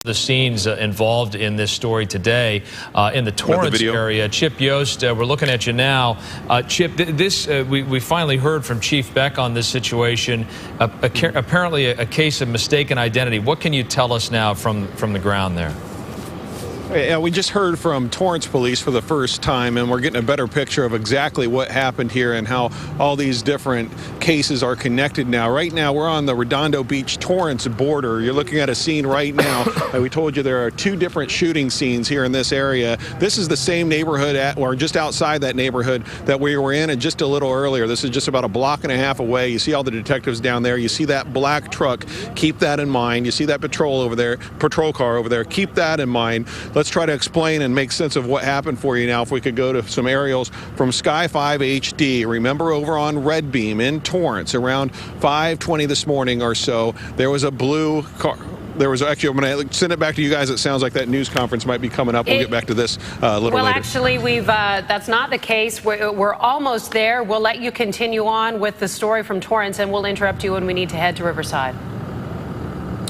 The scenes involved in this story today in the Torrance area. Chip Yost, we're looking at you now. Chip, we finally heard from Chief Beck on this situation. Apparently a case of mistaken identity. What can you tell us now from the ground there? Yeah, we just heard from Torrance police for the first time, and we're getting a better picture of exactly what happened here and how all these different cases are connected now. Right now, we're on the Redondo Beach Torrance border. You're looking at a scene right now. We told you there are two different shooting scenes here in this area. This is the same neighborhood or just outside that neighborhood that we were in, and just a little earlier. This is just about a block and a half away. You see all the detectives down there. You see that black truck. Keep that in mind. You see that patrol car over there. Keep that in mind. Let's try to explain and make sense of what happened for you now. If we could go to some aerials from Sky 5 HD. Remember, over on Red Beam in Torrance around 5:20 this morning or so, there was a blue car. There was actually, I'm going to send it back to you guys. It sounds like that news conference might be coming up. We'll get back to this a little later. Well, actually, that's not the case. We're almost there. We'll let you continue on with the story from Torrance, and we'll interrupt you when we need to head to Riverside.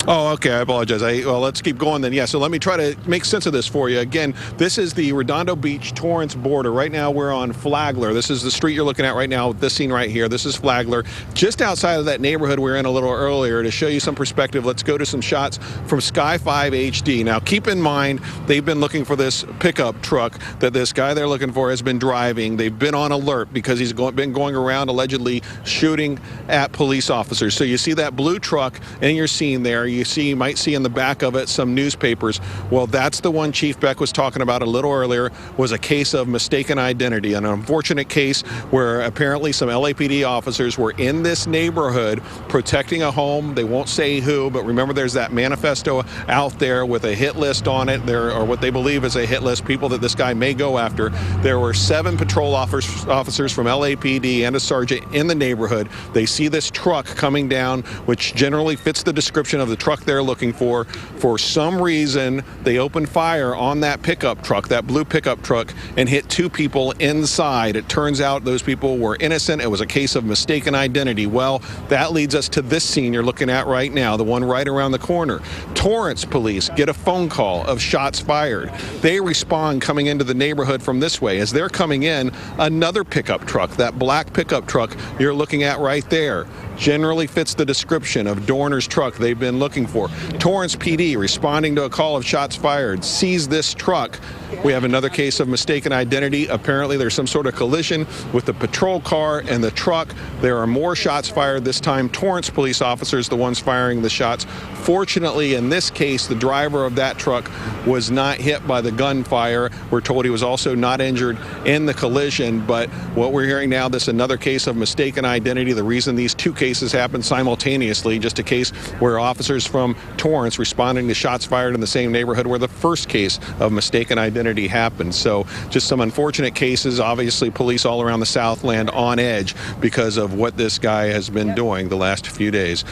Oh, okay. I apologize. Well, let's keep going then. Yeah, so let me try to make sense of this for you. Again, this is the Redondo Beach Torrance border. Right now, we're on Flagler. This is the street you're looking at right now with this scene right here. This is Flagler. Just outside of that neighborhood we were in a little earlier. To show you some perspective, let's go to some shots from Sky 5 HD. Now, keep in mind, they've been looking for this pickup truck that this guy they're looking for has been driving. They've been on alert because he's been going around allegedly shooting at police officers. So you see that blue truck in your scene there. You might see in the back of it some newspapers. Well, that's the one Chief Beck was talking about a little earlier, was a case of mistaken identity, an unfortunate case where apparently some LAPD officers were in this neighborhood protecting a home. They won't say who, but remember, there's that manifesto out there with a hit list on it, or what they believe is a hit list, people that this guy may go after. There were 7 patrol officers from LAPD and a sergeant in the neighborhood. They see this truck coming down, which generally fits the description of the truck they're looking for. For some reason, they opened fire on that pickup truck, that blue pickup truck, and hit 2 people inside. It turns out those people were innocent. It was a case of mistaken identity. Well, that leads us to this scene you're looking at right now, the one right around the corner. Torrance police get a phone call of shots fired. They respond coming into the neighborhood from this way. As they're coming in, another pickup truck, that black pickup truck you're looking at right there, generally fits the description of Dorner's truck they've been looking for. Torrance PD responding to a call of shots fired, sees this truck. We have another case of mistaken identity. Apparently there's some sort of collision with the patrol car and the truck. There are more shots fired, this time Torrance police officers the ones firing the shots. Fortunately, in this case, the driver of that truck was not hit by the gunfire. We're told he was also not injured in the collision, but what we're hearing now, this is another case of mistaken identity. The reason these 2 cases happened simultaneously, just a case where officers from Torrance responding to shots fired in the same neighborhood where the first case of mistaken identity happened. So just some unfortunate cases. Obviously, police all around the Southland on edge because of what this guy has been doing the last few days.